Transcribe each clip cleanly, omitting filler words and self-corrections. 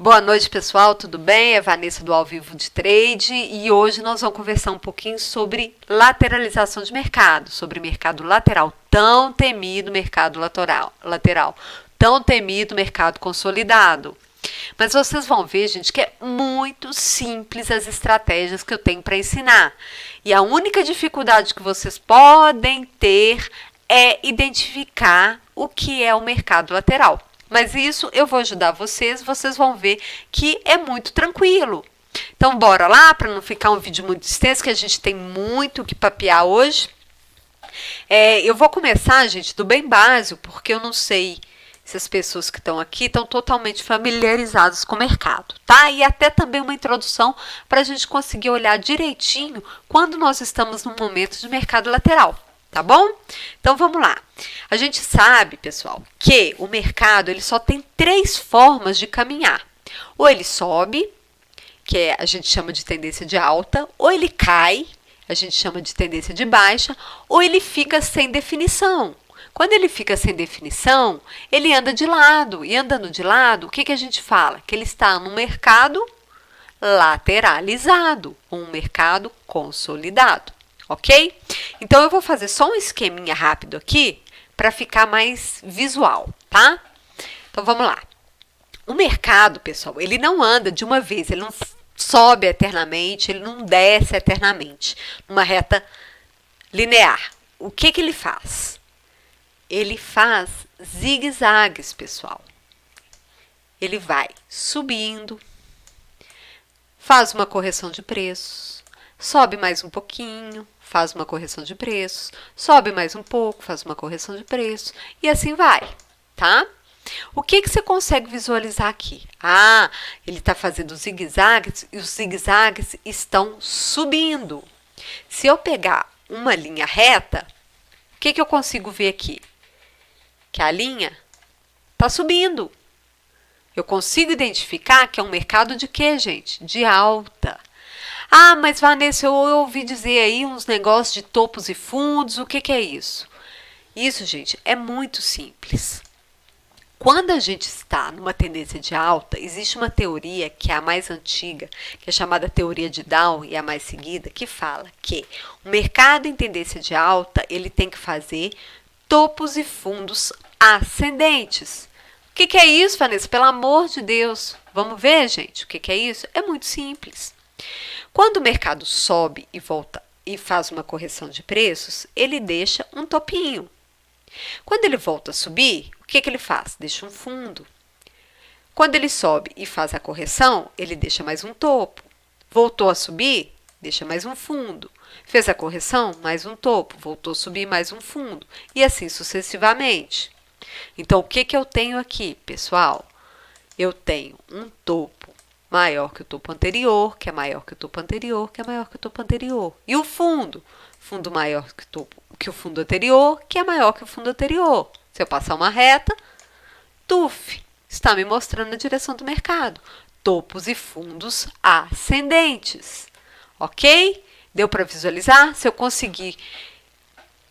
Boa noite, pessoal, tudo bem? É Vanessa do Ao Vivo de Trade e hoje nós vamos conversar um pouquinho sobre lateralização de mercado, sobre mercado lateral, tão temido mercado lateral, tão temido mercado consolidado. Mas vocês vão ver, gente, que é muito simples as estratégias que eu tenho para ensinar. E a única dificuldade que vocês podem ter é identificar o que é o mercado lateral. Mas isso eu vou ajudar vocês vão ver que é muito tranquilo. Então, bora lá, para não ficar um vídeo muito extenso, que a gente tem muito o que papear hoje. Eu vou começar, gente, do bem básico, porque eu não sei se as pessoas que estão aqui estão totalmente familiarizadas com o mercado, tá? E até também uma introdução para a gente conseguir olhar direitinho quando nós estamos num momento de mercado lateral. Tá bom? Então vamos lá. A gente sabe, pessoal, que o mercado ele só tem 3 formas de caminhar. Ou ele sobe, que a gente chama de tendência de alta, ou ele cai, a gente chama de tendência de baixa, ou ele fica sem definição. Quando ele fica sem definição, ele anda de lado. E andando de lado, o que a gente fala? Que ele está no mercado lateralizado, um mercado consolidado. Ok? Então, eu vou fazer só um esqueminha rápido aqui para ficar mais visual, tá? Então, vamos lá. O mercado, pessoal, ele não anda de uma vez, ele não sobe eternamente, ele não desce eternamente, numa reta linear. O que ele faz? Ele faz zigue-zagues, pessoal. Ele vai subindo, faz uma correção de preços, sobe mais um pouquinho, faz uma correção de preços, sobe mais um pouco, faz uma correção de preços e assim vai, tá? O que você consegue visualizar aqui? Ah, ele está fazendo zigue-zagues e os zigue-zagues estão subindo. Se eu pegar uma linha reta, o que eu consigo ver aqui? Que a linha está subindo. Eu consigo identificar que é um mercado de quê, gente? De alta. Ah, mas Vanessa, eu ouvi dizer aí uns negócios de topos e fundos, o que é isso? Isso, gente, é muito simples. Quando a gente está numa tendência de alta, existe uma teoria que é a mais antiga, que é chamada teoria de Down e a mais seguida, que fala que o mercado em tendência de alta, ele tem que fazer topos e fundos ascendentes. O que é isso, Vanessa? Pelo amor de Deus. Vamos ver, gente, o que é isso? É muito simples. Quando o mercado sobe e volta e faz uma correção de preços, ele deixa um topinho. Quando ele volta a subir, o que ele faz? Deixa um fundo. Quando ele sobe e faz a correção, ele deixa mais um topo. Voltou a subir, deixa mais um fundo. Fez a correção, mais um topo. Voltou a subir, mais um fundo. E assim sucessivamente. Então, o que eu tenho aqui, pessoal? Eu tenho um topo maior que o topo anterior, que é maior que o topo anterior, que é maior que o topo anterior. E o fundo? Fundo maior que o fundo anterior, que é maior que o fundo anterior. Se eu passar uma reta, tuf, está me mostrando a direção do mercado. Topos e fundos ascendentes. Ok? Deu para visualizar? Se eu conseguir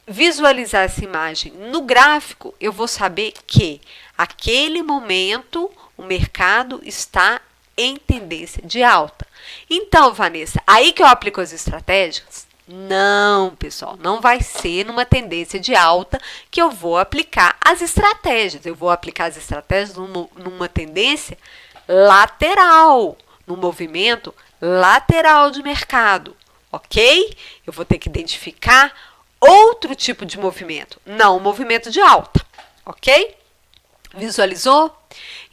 visualizar essa imagem no gráfico, eu vou saber que aquele momento o mercado está em tendência de alta. Então, Vanessa, aí que eu aplico as estratégias? Não, pessoal, não vai ser numa tendência de alta que eu vou aplicar as estratégias. Eu vou aplicar as estratégias numa tendência lateral, num movimento lateral de mercado, ok? Eu vou ter que identificar outro tipo de movimento, não o movimento de alta, ok? Visualizou?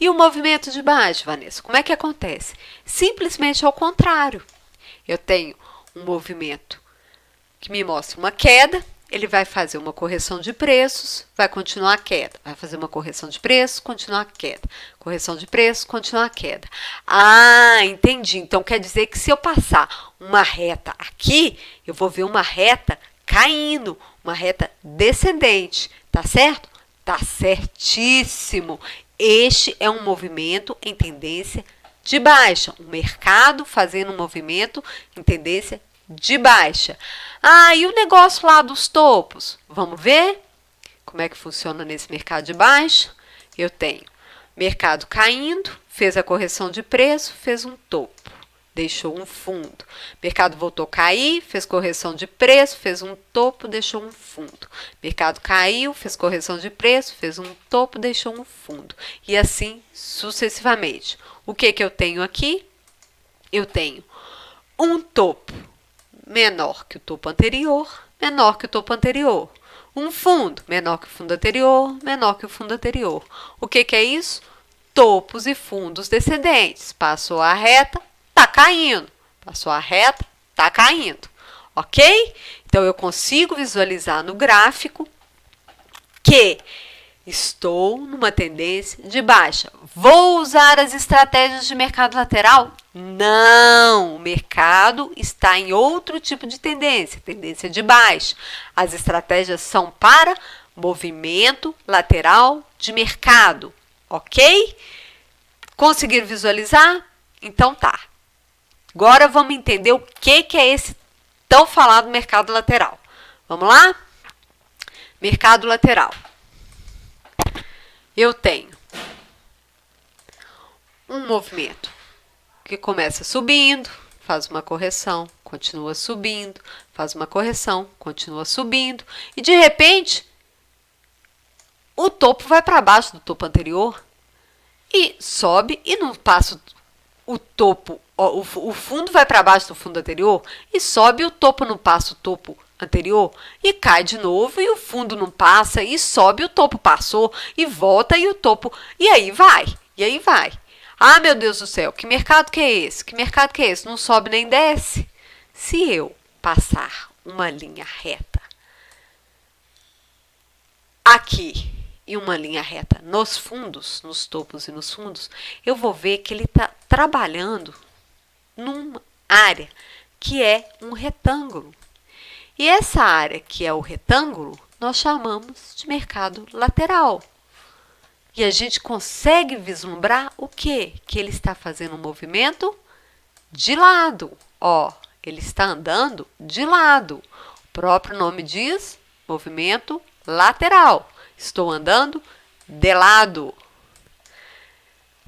E o movimento de baixo, Vanessa, como é que acontece? Simplesmente ao contrário. Eu tenho um movimento que me mostra uma queda, ele vai fazer uma correção de preços, vai continuar a queda. Vai fazer uma correção de preços, continuar a queda. Correção de preços, continuar a queda. Ah, entendi. Então, quer dizer que se eu passar uma reta aqui, eu vou ver uma reta caindo, uma reta descendente. Tá certo? Tá certíssimo. Este é um movimento em tendência de baixa. Um mercado fazendo um movimento em tendência de baixa. Ah, e o negócio lá dos topos? Vamos ver como é que funciona nesse mercado de baixa? Eu tenho mercado caindo, fez a correção de preço, fez um topo, deixou um fundo. Mercado voltou a cair, fez correção de preço, fez um topo, deixou um fundo. Mercado caiu, fez correção de preço, fez um topo, deixou um fundo. E assim sucessivamente. O que eu tenho aqui? Eu tenho um topo menor que o topo anterior, menor que o topo anterior. Um fundo menor que o fundo anterior, menor que o fundo anterior. O que é isso? Topos e fundos descendentes. Passou a reta, tá caindo. Passou a reta, tá caindo. Ok? Então, eu consigo visualizar no gráfico que estou numa tendência de baixa. Vou usar as estratégias de mercado lateral? Não! O mercado está em outro tipo de tendência, tendência de baixa. As estratégias são para movimento lateral de mercado, ok? Conseguiram visualizar? Então tá. Agora vamos entender o que é esse tão falado mercado lateral. Vamos lá? Mercado lateral. Eu tenho um movimento que começa subindo, faz uma correção, continua subindo, faz uma correção, continua subindo, e de repente o topo vai para baixo do topo anterior e sobe e não passa o topo, o fundo vai para baixo do fundo anterior e sobe e o topo não passa o topo anterior e cai de novo e o fundo não passa e sobe, o topo passou e volta e o topo, e aí vai. Ah, meu Deus do céu, que mercado que é esse? Que mercado que é esse? Não sobe nem desce. Se eu passar uma linha reta aqui e uma linha reta nos fundos, nos topos e nos fundos, eu vou ver que ele está trabalhando numa área que é um retângulo. E essa área que é o retângulo, nós chamamos de mercado lateral. E a gente consegue vislumbrar o quê? Que ele está fazendo um movimento de lado. Ó, ele está andando de lado. O próprio nome diz movimento lateral. Estou andando de lado.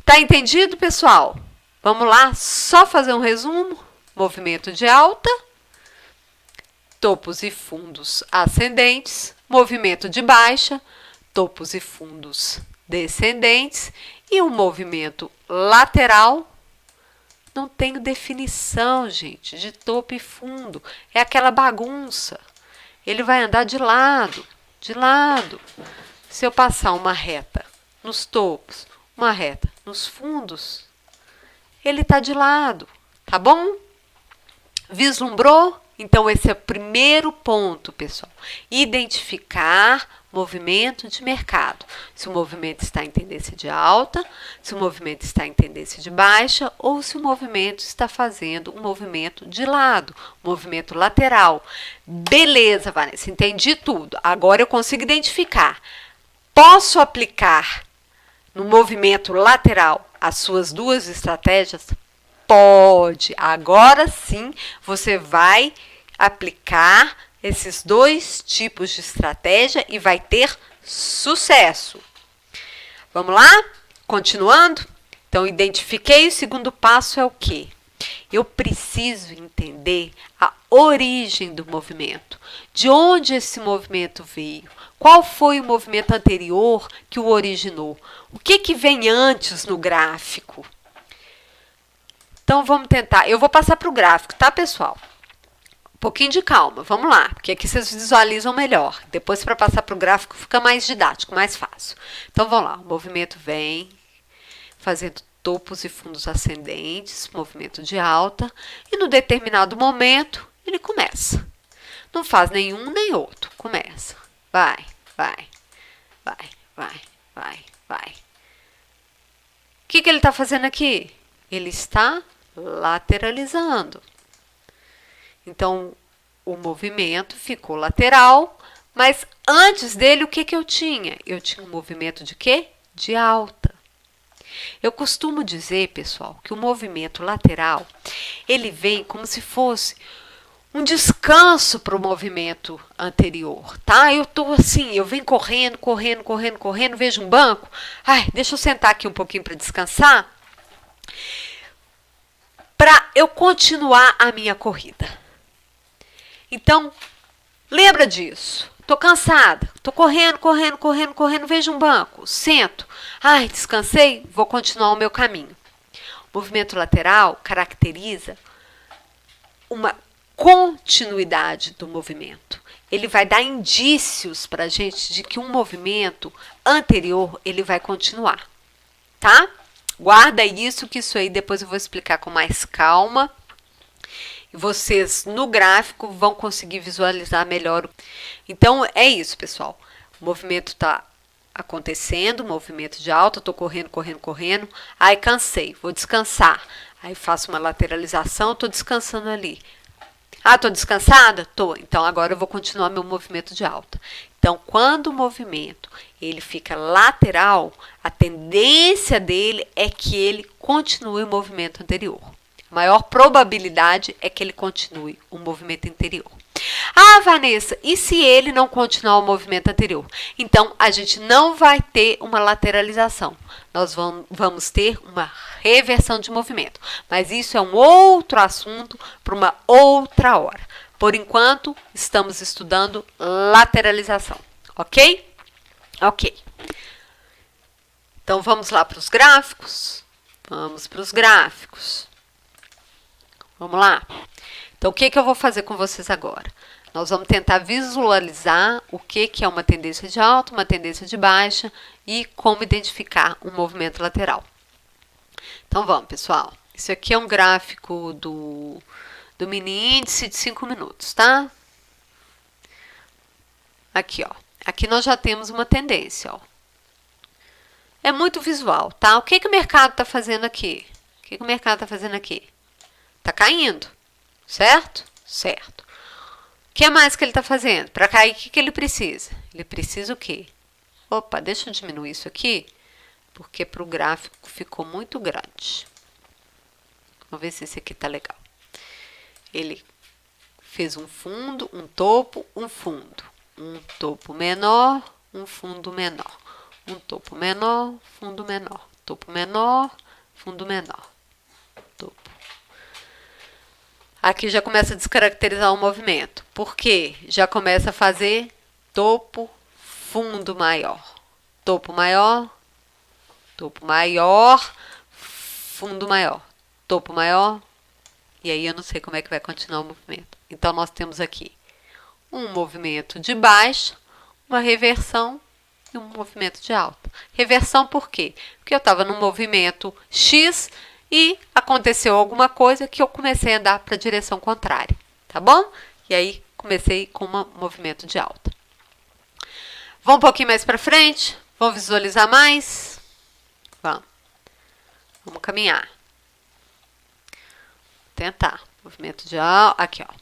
Tá entendido, pessoal? Vamos lá, só fazer um resumo. Movimento de alta, topos e fundos ascendentes, movimento de baixa, topos e fundos descendentes, e o movimento lateral. Não tenho definição, gente, de topo e fundo. É aquela bagunça. Ele vai andar de lado, de lado. Se eu passar uma reta nos topos, uma reta nos fundos, ele está de lado, tá bom? Vislumbrou? Então, esse é o primeiro ponto, pessoal. Identificar movimento de mercado. Se o movimento está em tendência de alta, se o movimento está em tendência de baixa, ou se o movimento está fazendo um movimento de lado, um movimento lateral. Beleza, Vanessa, entendi tudo. Agora eu consigo identificar. Posso aplicar no movimento lateral as suas duas estratégias? Pode. Agora sim, você vai aplicar esses dois tipos de estratégia e vai ter sucesso. Vamos lá? Continuando? Então, identifiquei. O segundo passo é o quê? Eu preciso entender a origem do movimento. De onde esse movimento veio? Qual foi o movimento anterior que o originou? O que vem antes no gráfico? Então, vamos tentar. Eu vou passar para o gráfico, tá, pessoal? Um pouquinho de calma, vamos lá, porque aqui vocês visualizam melhor. Depois, para passar para o gráfico, fica mais didático, mais fácil. Então, vamos lá. O movimento vem fazendo topos e fundos ascendentes, movimento de alta, e no determinado momento, ele começa. Não faz nenhum nem outro, começa. Vai. O que ele está fazendo aqui? Ele está lateralizando. Então, o movimento ficou lateral, mas antes dele, o que eu tinha? Eu tinha um movimento de quê? De alta. Eu costumo dizer, pessoal, que o movimento lateral, ele vem como se fosse um descanso para o movimento anterior, tá? Eu tô assim, eu venho correndo, vejo um banco. Ai, deixa eu sentar aqui um pouquinho para descansar. para eu continuar a minha corrida. Então, lembra disso. Tô cansada, tô correndo, vejo um banco, sento. Ai, descansei, vou continuar o meu caminho. O movimento lateral caracteriza uma continuidade do movimento. Ele vai dar indícios para a gente de que um movimento anterior ele vai continuar, tá? Guarda isso, que isso aí depois eu vou explicar com mais calma. E vocês no gráfico vão conseguir visualizar melhor. Então é isso, pessoal. O movimento está acontecendo, movimento de alta, estou correndo. Aí cansei, vou descansar. Aí faço uma lateralização, estou descansando ali. Ah, estou descansada? Estou. Então, agora eu vou continuar meu movimento de alta. Então, quando o movimento ele fica lateral, a tendência dele é que ele continue o movimento anterior. A maior probabilidade é que ele continue o movimento anterior. Ah, Vanessa, e se ele não continuar o movimento anterior? Então, a gente não vai ter uma lateralização. Nós vamos ter uma reversão de movimento. Mas isso é um outro assunto para uma outra hora. Por enquanto, estamos estudando lateralização. Ok? Ok. Então, vamos lá para os gráficos. Vamos para os gráficos. Vamos lá? Então, o que eu vou fazer com vocês agora? Nós vamos tentar visualizar o que é uma tendência de alta, uma tendência de baixa e como identificar um movimento lateral. Então, vamos, pessoal. Isso aqui é um gráfico do mini índice de 5 minutos, tá? Aqui, ó. Aqui nós já temos uma tendência, ó. É muito visual, tá? O que o mercado está fazendo aqui? O que o mercado está fazendo aqui? Está caindo, certo? Certo. O que mais que ele está fazendo? Para cair, o que ele precisa? Ele precisa o quê? Opa, deixa eu diminuir isso aqui, porque para o gráfico ficou muito grande. Vamos ver se esse aqui está legal. Ele fez um fundo, um topo, um fundo. Um topo menor, um fundo menor. Um topo menor, fundo menor. Topo menor, fundo menor. Topo. Aqui já começa a descaracterizar o movimento. Por quê? Já começa a fazer topo, fundo maior. Topo maior, fundo maior. Topo maior. E aí eu não sei como é que vai continuar o movimento. Então, nós temos aqui um movimento de baixa, uma reversão e um movimento de alta. Reversão por quê? Porque eu estava no movimento X e aconteceu alguma coisa que eu comecei a andar para a direção contrária, tá bom? E aí, comecei com um movimento de alta. Vamos um pouquinho mais para frente? Vamos visualizar mais? Vamos. Vamos caminhar. Tentar. Movimento de alta. Aqui, ó.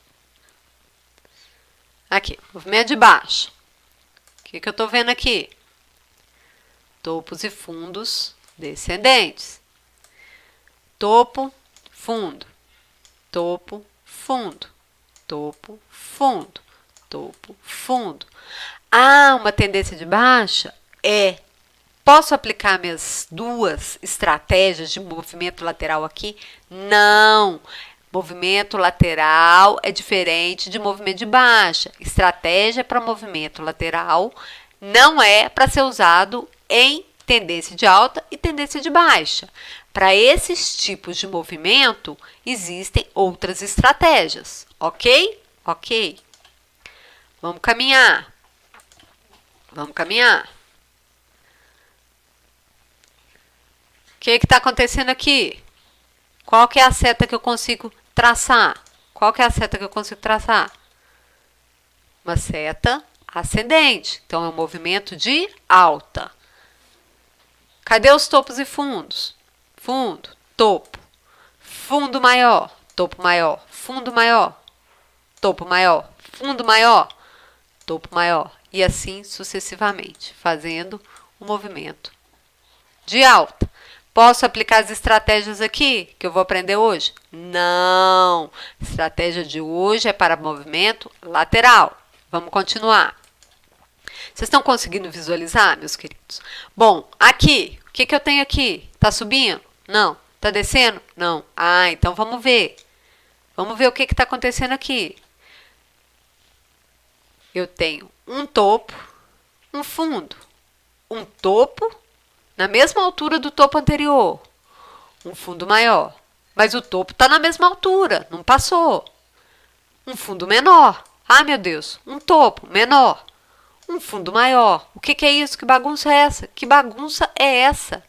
Aqui, movimento de baixo. O que eu estou vendo aqui? Topos e fundos descendentes. Topo, fundo. Topo, fundo. Topo, fundo. Topo, fundo. Ah, uma tendência de baixa? É. Posso aplicar minhas duas estratégias de movimento lateral aqui? Não. Movimento lateral é diferente de movimento de baixa. Estratégia para movimento lateral não é para ser usado em tendência de alta e tendência de baixa. Para esses tipos de movimento, existem outras estratégias, ok? Ok. Vamos caminhar. Vamos caminhar. O que está acontecendo aqui? Qual que é a seta que eu consigo traçar? Qual que é a seta que eu consigo traçar? Uma seta ascendente. Então, é um movimento de alta. Cadê os topos e fundos? Fundo, topo. Fundo maior, topo maior. Fundo maior, topo maior. Fundo maior, topo maior. E assim sucessivamente, fazendo o movimento de alta. Posso aplicar as estratégias aqui que eu vou aprender hoje? Não! A estratégia de hoje é para movimento lateral. Vamos continuar. Vocês estão conseguindo visualizar, meus queridos? Bom, aqui, o que eu tenho aqui? Está subindo? Não, Tá descendo? Não. Ah, então vamos ver. Vamos ver o que está acontecendo aqui. Eu tenho um topo, um fundo. Um topo na mesma altura do topo anterior. Um fundo maior. Mas o topo está na mesma altura, não passou. Um fundo menor. Ah, meu Deus, um topo menor. Um fundo maior. O que é isso? Que bagunça é essa? Que bagunça é essa?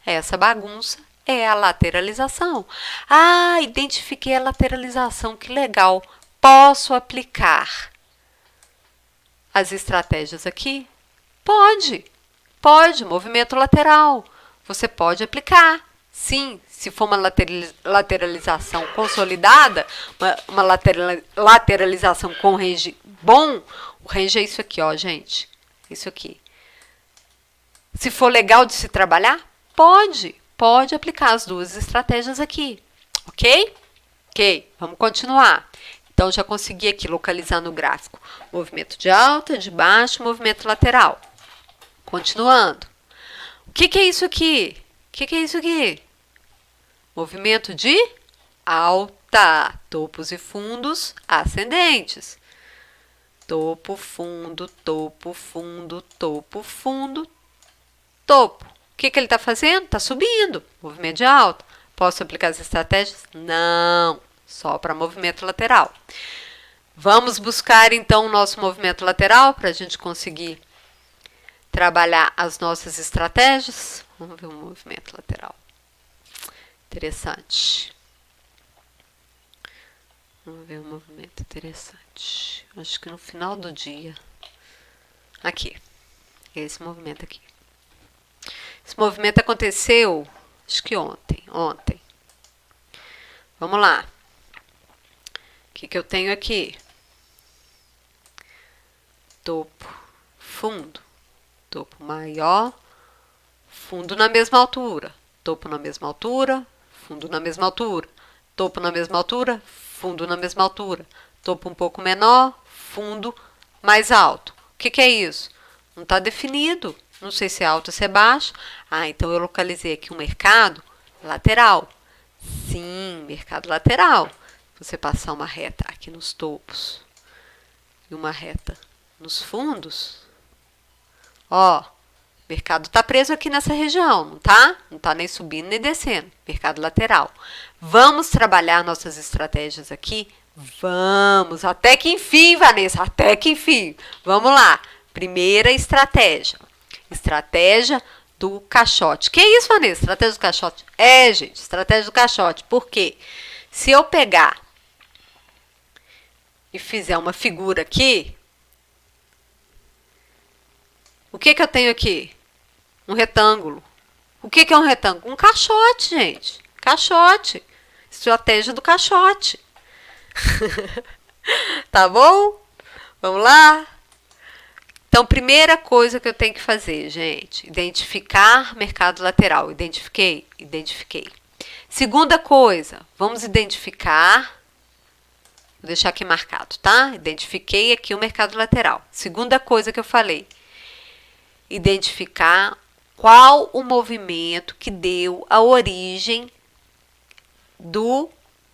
Essa bagunça é a lateralização. Ah, identifiquei a lateralização, que legal. Posso aplicar as estratégias aqui? Pode. Pode, movimento lateral. Você pode aplicar. Sim, se for uma lateralização consolidada, uma lateralização com range bom, o range é isso aqui, ó, gente. Isso aqui. Se for legal de se trabalhar, pode aplicar as duas estratégias aqui, ok? Ok, vamos continuar. Então, já consegui aqui localizar no gráfico movimento de alta, de baixo, movimento lateral. Continuando. O que é isso aqui? O que é isso aqui? Movimento de alta, topos e fundos ascendentes. Topo, fundo, topo, fundo, topo, fundo, topo. O que ele está fazendo? Está subindo. Movimento de alta. Posso aplicar as estratégias? Não. Só para movimento lateral. Vamos buscar, então, o nosso movimento lateral para a gente conseguir trabalhar as nossas estratégias. Vamos ver o movimento lateral. Interessante. Vamos ver um movimento interessante. Acho que no final do dia. Aqui. Esse movimento aqui. Esse movimento aconteceu, acho que ontem. Vamos lá. O que eu tenho aqui? Topo, fundo. Topo maior, fundo na mesma altura. Topo na mesma altura, fundo na mesma altura. Topo na mesma altura, fundo na mesma altura. Topo um pouco menor, fundo mais alto. O que é isso? Não está definido. Não sei se é alto ou se é baixo. Ah, então eu localizei aqui um mercado lateral. Sim, mercado lateral. Você passar uma reta aqui nos topos e uma reta nos fundos. Ó, mercado está preso aqui nessa região, não tá? Não está nem subindo nem descendo. Mercado lateral. Vamos trabalhar nossas estratégias aqui? Vamos, até que enfim, Vanessa, até que enfim. Vamos lá. Primeira estratégia. Estratégia do caixote. Que isso, Vanessa? Estratégia do caixote? É, gente, estratégia do caixote. Por quê? Se eu pegar e fizer uma figura aqui, o que eu tenho aqui? Um retângulo. O que é um retângulo? Um caixote, gente. Caixote. Estratégia do caixote. Tá bom? Vamos lá? Então, primeira coisa que eu tenho que fazer, gente, identificar mercado lateral. Identifiquei? Identifiquei. Segunda coisa, vamos identificar, vou deixar aqui marcado, tá? Identifiquei aqui o mercado lateral. Segunda coisa que eu falei, identificar qual o movimento que deu a origem do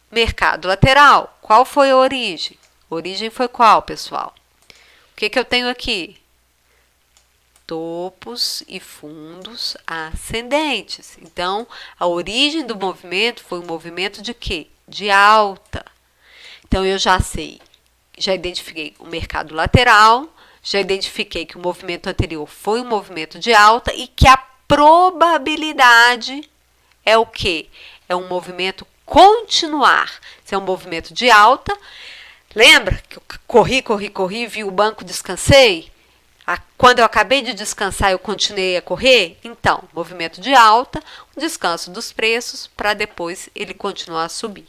mercado lateral. Qual foi a origem? A origem foi qual, pessoal? O que eu tenho aqui? Topos e fundos ascendentes. Então, a origem do movimento foi um movimento de quê? De alta. Então, eu já sei, já identifiquei o mercado lateral, já identifiquei que o movimento anterior foi um movimento de alta e que a probabilidade é o quê? É um movimento continuar. Se é um movimento de alta, lembra que eu corri, vi o banco, descansei? Quando eu acabei de descansar, eu continuei a correr? Então, movimento de alta, um descanso dos preços para depois ele continuar a subir.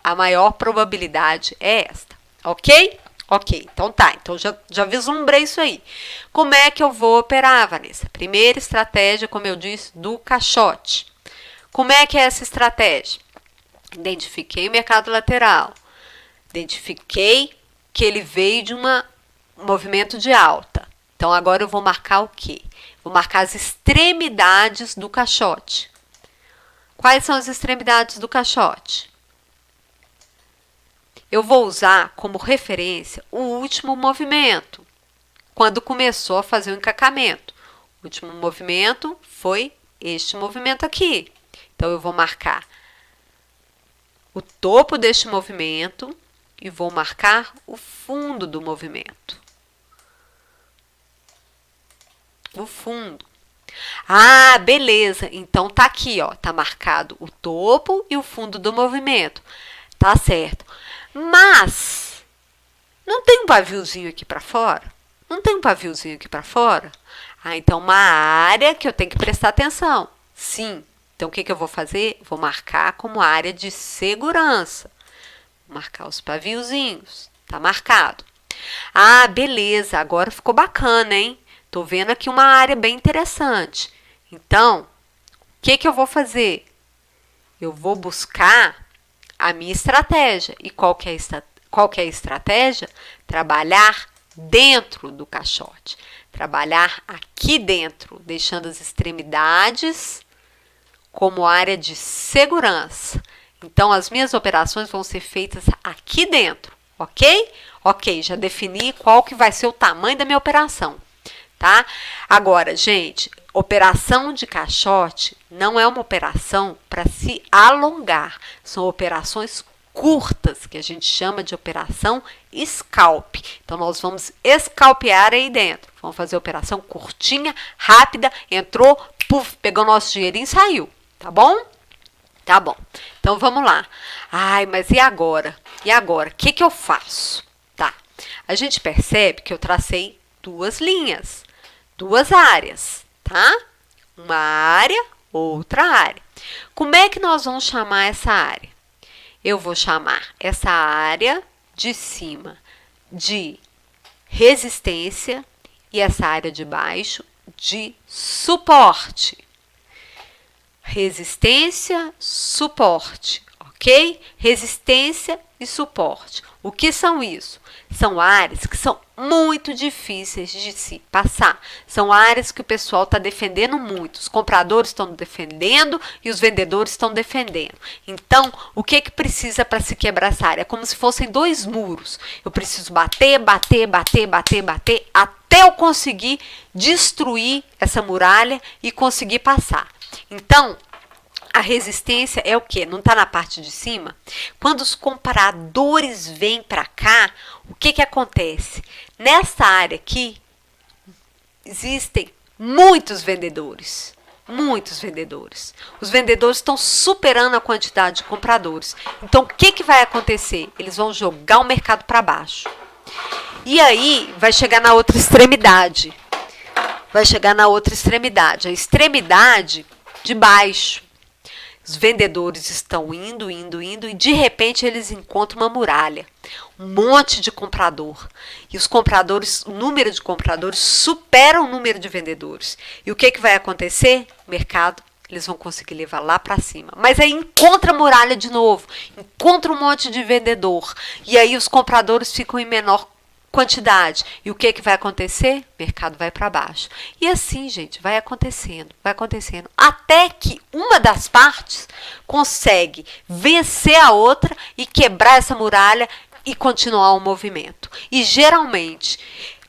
A maior probabilidade é esta, ok? Ok, então tá. Então, já vislumbrei isso aí. Como é que eu vou operar, Vanessa? Primeira estratégia, como eu disse, do caixote. Como é que é essa estratégia? Identifiquei o mercado lateral. Identifiquei que ele veio de um movimento de alta. Então, agora eu vou marcar o quê? Vou marcar as extremidades do caixote. Quais são as extremidades do caixote? Eu vou usar como referência o último movimento, quando começou a fazer o encacamento. O último movimento foi este movimento aqui. Então, eu vou marcar o topo deste movimento e vou marcar o fundo do movimento. O fundo. Ah, beleza. Então, tá aqui, ó. Tá marcado o topo e o fundo do movimento. Tá certo. Mas, não tem um paviozinho aqui para fora? Não tem um paviozinho aqui para fora? Ah, então uma área que eu tenho que prestar atenção. Sim. Então, o que eu vou fazer? Vou marcar como área de segurança. Vou marcar os paviozinhos. Tá marcado. Ah, beleza. Agora ficou bacana, hein? Tô vendo aqui uma área bem interessante. Então, o que eu vou fazer? Eu vou buscar a minha estratégia. E qual que é a estratégia? Trabalhar dentro do caixote. Trabalhar aqui dentro, deixando as extremidades como área de segurança. Então, as minhas operações vão ser feitas aqui dentro, ok? Ok, já defini qual que vai ser o tamanho da minha operação, tá? Agora, gente, operação de caixote não é uma operação para se alongar. São operações curtas, que a gente chama de operação scalp. Então, nós vamos escalpear aí dentro. Vamos fazer operação curtinha, rápida, entrou, puf, pegou nosso dinheirinho e saiu. Tá bom? Tá bom. Então, vamos lá. Ai, mas e agora? E agora? O que eu faço? Tá. A gente percebe que eu tracei duas linhas, duas áreas, tá? Uma área, outra área. Como é que nós vamos chamar essa área? Eu vou chamar essa área de cima de resistência e essa área de baixo de suporte. Resistência, suporte, ok? Resistência e suporte. O que são isso? São áreas que são muito difíceis de se passar. São áreas que o pessoal está defendendo muito. Os compradores estão defendendo e os vendedores estão defendendo. Então, o que precisa para se quebrar essa área? É como se fossem dois muros. Eu preciso bater, bater, bater, bater, bater, até eu conseguir destruir essa muralha e conseguir passar. Então, a resistência é o quê? Não está na parte de cima? Quando os compradores vêm para cá, o que acontece? Nessa área aqui, existem muitos vendedores. Muitos vendedores. Os vendedores estão superando a quantidade de compradores. Então, o que vai acontecer? Eles vão jogar o mercado para baixo. E aí, vai chegar na outra extremidade. Vai chegar na outra extremidade. A extremidade de baixo. Os vendedores estão indo e de repente eles encontram uma muralha, um monte de comprador. E os compradores, o número de compradores supera o número de vendedores. E o que vai acontecer? O mercado, eles vão conseguir levar lá para cima. Mas aí encontra a muralha de novo, encontra um monte de vendedor. E aí os compradores ficam em menor quantidade. E o que vai acontecer? O mercado vai para baixo. E assim, gente, vai acontecendo, até que uma das partes consegue vencer a outra e quebrar essa muralha e continuar o movimento. E geralmente,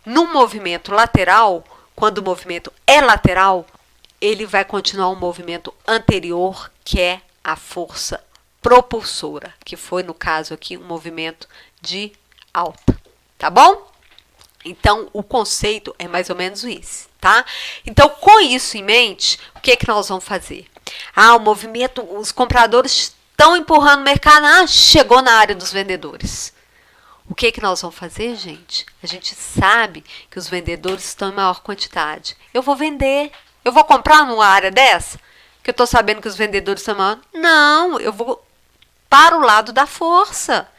num movimento lateral, quando o movimento é lateral, ele vai continuar o movimento anterior, que é a força propulsora, que foi, no caso aqui, um movimento de alta. Tá bom? Então, o conceito é mais ou menos isso, tá? Então, com isso em mente, o que nós vamos fazer? Ah, o movimento, os compradores estão empurrando o mercado, chegou na área dos vendedores. O que nós vamos fazer, gente? A gente sabe que os vendedores estão em maior quantidade. Eu vou vender. Eu vou comprar numa área dessa? Que eu estou sabendo que os vendedores estão maior? Não, eu vou para o lado da força.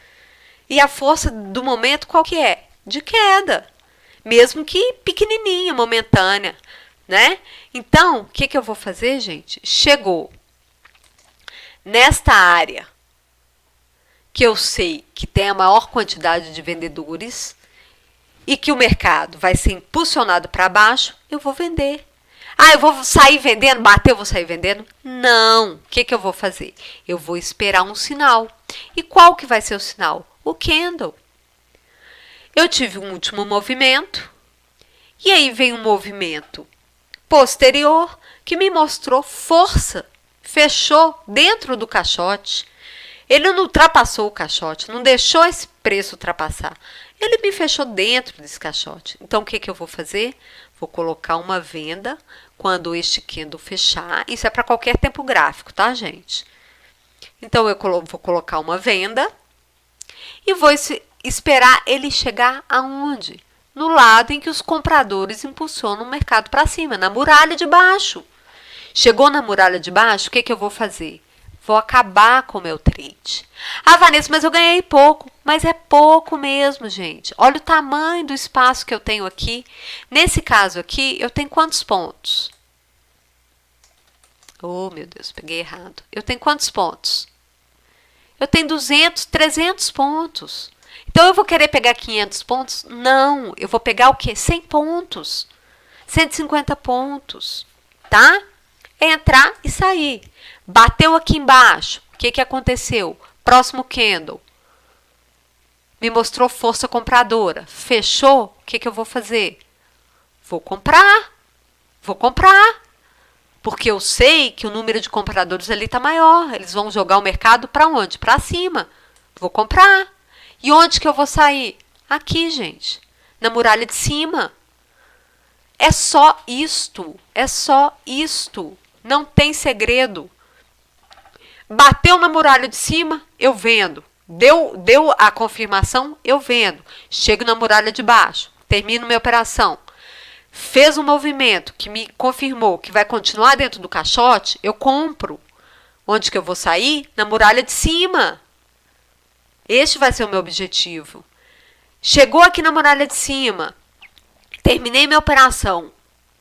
E a força do momento qual que é? De queda. Mesmo que pequenininha, momentânea, né? Então, o que eu vou fazer, gente? Chegou nesta área que eu sei que tem a maior quantidade de vendedores e que o mercado vai ser impulsionado para baixo, eu vou vender. Ah, eu vou sair vendendo, bateu, eu vou sair vendendo? Não. O que eu vou fazer? Eu vou esperar um sinal. E qual que vai ser o sinal? O candle. Eu tive um último movimento, e aí vem um movimento posterior que me mostrou força. Fechou dentro do caixote. Ele não ultrapassou o caixote, não deixou esse preço ultrapassar. Ele me fechou dentro desse caixote. Então, o que eu vou fazer? Vou colocar uma venda quando este candle fechar. Isso é para qualquer tempo gráfico, tá, gente? Então, eu vou colocar uma venda e vou esperar ele chegar aonde? No lado em que os compradores impulsionam o mercado para cima, na muralha de baixo. Chegou na muralha de baixo, o que eu vou fazer? Vou acabar com o meu trade. Ah, Vanessa, mas eu ganhei pouco. Mas é pouco mesmo, gente. Olha o tamanho do espaço que eu tenho aqui. Nesse caso aqui, eu tenho quantos pontos? Oh, meu Deus, peguei errado. Eu tenho quantos pontos? Eu tenho 200, 300 pontos. Então, eu vou querer pegar 500 pontos? Não, eu vou pegar o quê? 100 pontos. 150 pontos, tá? É entrar e sair. Bateu aqui embaixo. O que aconteceu? Próximo candle. Me mostrou força compradora. Fechou? O que eu vou fazer? Vou comprar. Vou comprar. Porque eu sei que o número de compradores ali está maior. Eles vão jogar o mercado para onde? Para cima. Vou comprar. E onde que eu vou sair? Aqui, gente. Na muralha de cima. É só isto. É só isto. Não tem segredo. Bateu na muralha de cima, eu vendo. Deu a confirmação, eu vendo. Chego na muralha de baixo, termino minha operação. Fez um movimento que me confirmou que vai continuar dentro do caixote, eu compro. Onde que eu vou sair? Na muralha de cima. Este vai ser o meu objetivo. Chegou aqui na muralha de cima, terminei minha operação,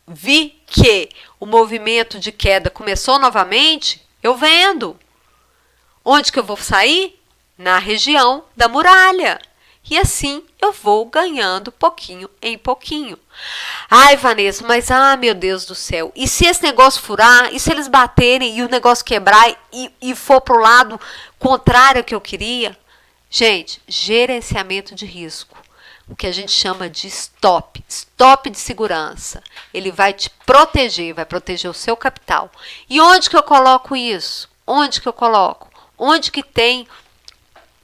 vi que o movimento de queda começou novamente, eu vendo. Onde que eu vou sair? Na região da muralha. E assim eu vou ganhando pouquinho em pouquinho. Ai, Vanessa, mas meu Deus do céu. E se esse negócio furar? E se eles baterem e o negócio quebrar e for para o lado contrário ao que eu queria? Gente, gerenciamento de risco. O que a gente chama de stop. Stop de segurança. Ele vai te proteger, vai proteger o seu capital. E onde que eu coloco isso? Onde que eu coloco? Onde que tem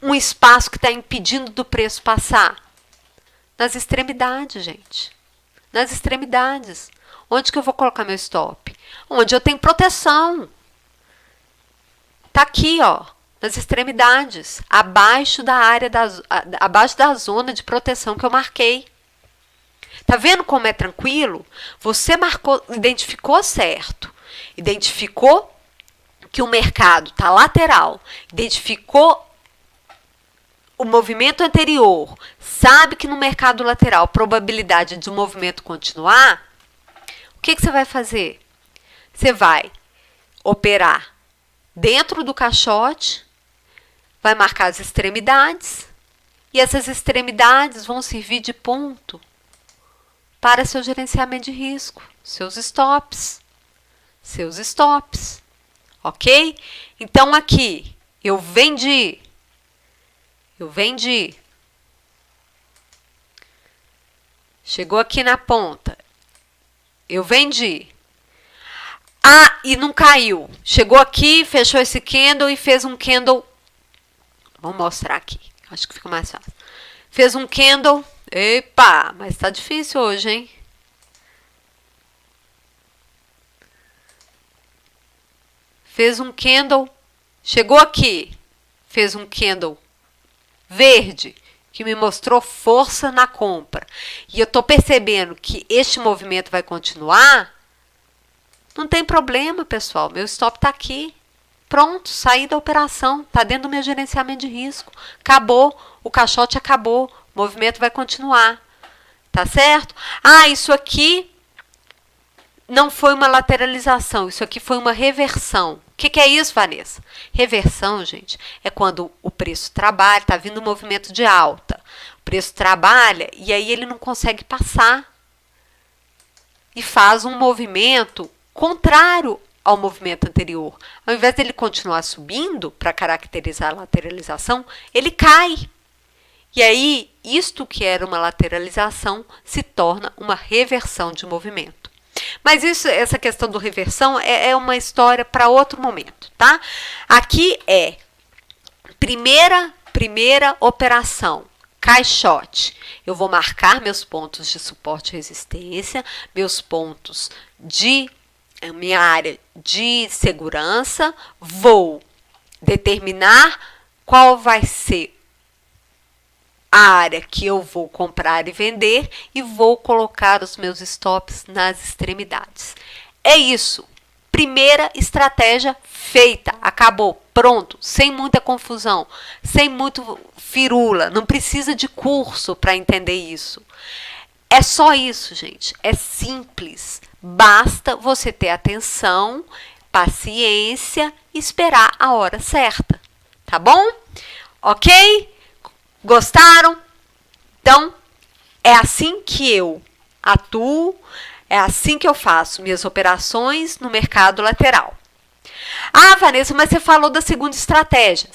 um espaço que está impedindo do preço passar? Nas extremidades, gente. Nas extremidades. Onde que eu vou colocar meu stop? Onde eu tenho proteção. Tá aqui, ó. Nas extremidades. Abaixo da área, abaixo da zona de proteção que eu marquei. Tá vendo como é tranquilo? Você marcou, identificou certo. Identificou que o mercado está lateral, identificou o movimento anterior, sabe que no mercado lateral a probabilidade de o movimento continuar, o que você vai fazer? Você vai operar dentro do caixote, vai marcar as extremidades, e essas extremidades vão servir de ponto para seu gerenciamento de risco, seus stops. Ok? Então, aqui, eu vendi. Chegou aqui na ponta. Eu vendi. Ah, e não caiu. Chegou aqui, fechou esse candle e fez um candle. Vamos mostrar aqui. Acho que fica mais fácil. Fez um candle. Epa, mas tá difícil hoje, hein? Fez um candle, chegou aqui, fez um candle verde, que me mostrou força na compra. E eu estou percebendo que este movimento vai continuar. Não tem problema, pessoal. Meu stop está aqui. Pronto, saí da operação. Está dentro do meu gerenciamento de risco. Acabou, o caixote acabou. O movimento vai continuar. Tá certo? Ah, isso aqui não foi uma lateralização, isso aqui foi uma reversão. O que é isso, Vanessa? Reversão, gente, é quando o preço trabalha, está vindo um movimento de alta. O preço trabalha e aí ele não consegue passar. e faz um movimento contrário ao movimento anterior. Ao invés dele continuar subindo para caracterizar a lateralização, ele cai. E aí, isto que era uma lateralização se torna uma reversão de movimento. Mas essa questão do reversão é uma história para outro momento, tá? Aqui é primeira operação, caixote. Eu vou marcar meus pontos de suporte e resistência, meus pontos de minha área de segurança, vou determinar qual vai ser a área que eu vou comprar e vender e vou colocar os meus stops nas extremidades. É isso. Primeira estratégia feita, acabou, pronto, sem muita confusão, sem muito firula, não precisa de curso para entender isso. É só isso, gente, é simples, basta você ter atenção, paciência e esperar a hora certa, tá bom? Ok? Gostaram? Então, é assim que eu atuo, é assim que eu faço minhas operações no mercado lateral. Ah, Vanessa, mas você falou da segunda estratégia.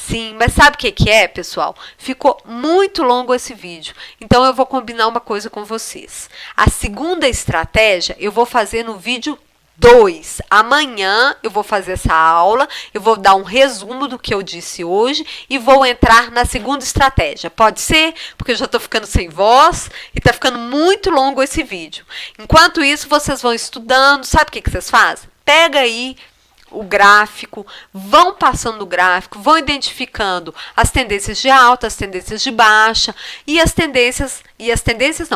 Sim, mas sabe o que é, pessoal? Ficou muito longo esse vídeo, então eu vou combinar uma coisa com vocês. A segunda estratégia eu vou fazer no vídeo 2. Amanhã eu vou fazer essa aula, eu vou dar um resumo do que eu disse hoje e vou entrar na segunda estratégia. Pode ser? Porque eu já estou ficando sem voz e está ficando muito longo esse vídeo. Enquanto isso, vocês vão estudando. Sabe o que vocês fazem? Pega aí o gráfico, vão passando o gráfico, vão identificando as tendências de alta, as tendências de baixa e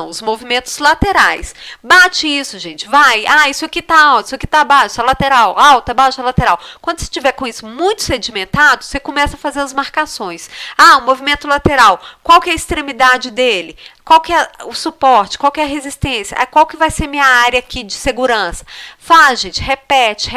os movimentos laterais. Bate isso, gente, vai. Ah, isso aqui tá alto, isso aqui tá baixo, lateral, alta, baixa, lateral. Quando você estiver com isso muito sedimentado, você começa a fazer as marcações. Ah, o movimento lateral, qual que é a extremidade dele? Qual que é o suporte? Qual que é a resistência? Qual que vai ser minha área aqui de segurança? Faz, gente, repete,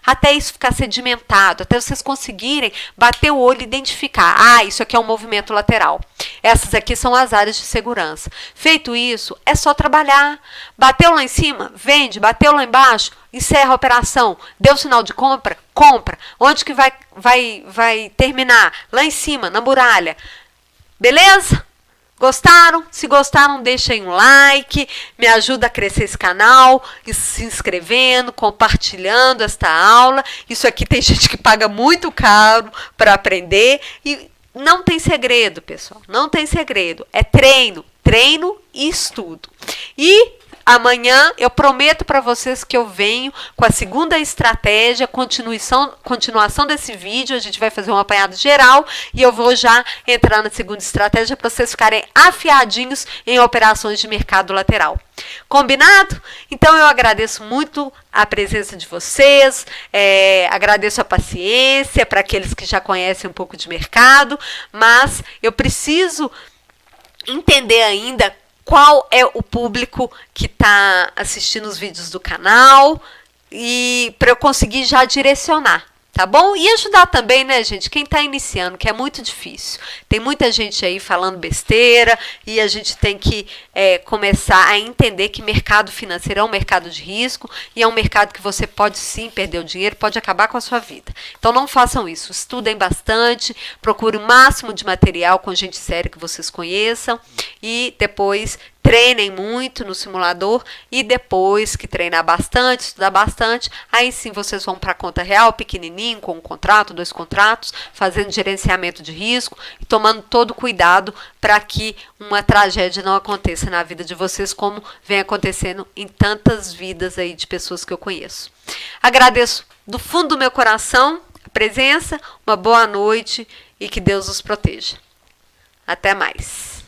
até isso ficar sedimentado, até vocês conseguirem bater o olho e identificar. Ah, isso aqui é um movimento lateral. Essas aqui são as áreas de segurança. Feito isso, é só trabalhar. Bateu lá em cima? Vende. Bateu lá embaixo? Encerra a operação. Deu sinal de compra? Compra. Onde que vai terminar? Lá em cima, na muralha. Beleza? Gostaram? Se gostaram, deixa aí um like, me ajuda a crescer esse canal, se inscrevendo, compartilhando esta aula. Isso aqui tem gente que paga muito caro para aprender e não tem segredo, pessoal, não tem segredo. É treino e estudo. E amanhã eu prometo para vocês que eu venho com a segunda estratégia, continuação desse vídeo. A gente vai fazer um apanhado geral e eu vou já entrar na segunda estratégia para vocês ficarem afiadinhos em operações de mercado lateral. Combinado? Então eu agradeço muito a presença de vocês, agradeço a paciência para aqueles que já conhecem um pouco de mercado, mas eu preciso entender ainda qual é o público que está assistindo os vídeos do canal e para eu conseguir já direcionar, tá bom? E ajudar também, né, gente, quem está iniciando, que é muito difícil. Tem muita gente aí falando besteira e a gente tem que começar a entender que mercado financeiro é um mercado de risco e é um mercado que você pode sim perder o dinheiro, pode acabar com a sua vida. Então não façam isso, estudem bastante, procurem o máximo de material com gente séria que vocês conheçam e depois treinem muito no simulador e depois que treinar bastante, estudar bastante, aí sim vocês vão para a conta real, pequenininho, com um contrato, 2 contratos, fazendo gerenciamento de risco e tomando todo cuidado para que uma tragédia não aconteça na vida de vocês, como vem acontecendo em tantas vidas aí de pessoas que eu conheço. Agradeço do fundo do meu coração a presença, uma boa noite e que Deus os proteja. Até mais.